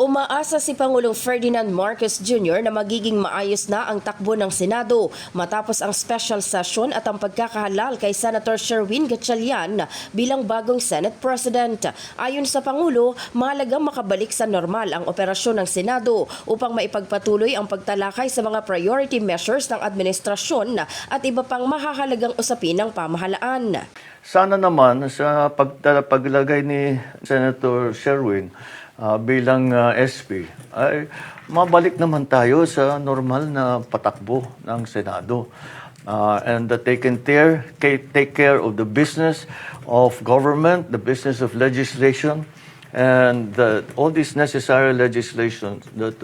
Umaasa si Pangulong Ferdinand Marcos Jr. na magiging maayos na ang takbo ng Senado matapos ang special session at ang pagkakahalal kay Senator Sherwin Gatchalian bilang bagong Senate President. Ayon sa Pangulo, mahalagang makabalik sa normal ang operasyon ng Senado upang maipagpatuloy ang pagtalakay sa mga priority measures ng administrasyon at iba pang mahahalagang usapin ng pamahalaan. Sana naman sa paglagay ni Senator Sherwin bilang SP ay mabalik naman tayo sa normal na patakbo ng Senado. And that they can take care of the business of government, the business of legislation, and all these necessary legislation that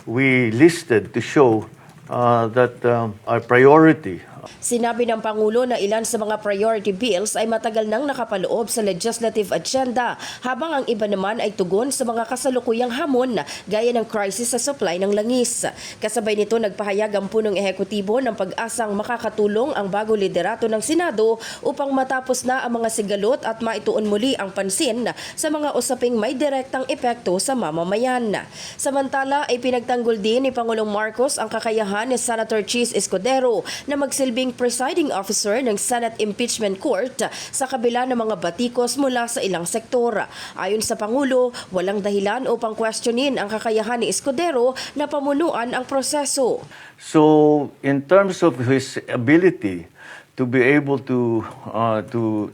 we listed to show that our priority. Sinabi ng Pangulo na ilan sa mga priority bills ay matagal nang nakapaloob sa legislative agenda, habang ang iba naman ay tugon sa mga kasalukuyang hamon gaya ng crisis sa supply ng langis. Kasabay nito, nagpahayag ang punong ehekutibo ng pag-asang makakatulong ang bago liderato ng Senado upang matapos na ang mga sigalot at maituon muli ang pansin sa mga usaping may direktang epekto sa mamamayan. Samantala ay pinagtanggol din ni Pangulong Marcos ang kakayahan ni Senator Chis Escudero na magsilbing presiding officer ng Senate Impeachment Court sa kabila ng mga batikos mula sa ilang sektor. Ayon sa Pangulo, walang dahilan upang questionin ang kakayahan ni Escudero na pamunuan ang proseso. So, in terms of his ability to be able to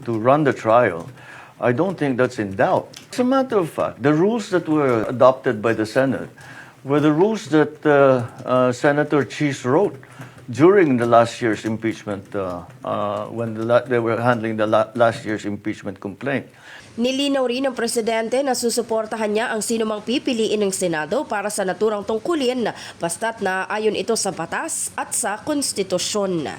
run the trial, I don't think that's in doubt. As a matter of fact, the rules that were adopted by the Senate were the rules that Senator Chis wrote during the last year's impeachment, when they were handling the last year's impeachment complaint. Nilinaw rin ng presidente na susuportahan niya ang sinumang pipiliin ng Senado para sa naturang tungkulin, basta't na ayon ito sa batas at sa konstitusyon.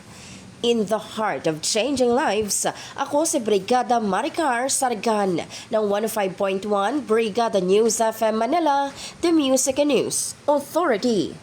In the heart of changing lives, ako si Brigada Maricar Sargan ng 105.1 Brigada News FM Manila, The Music and News Authority.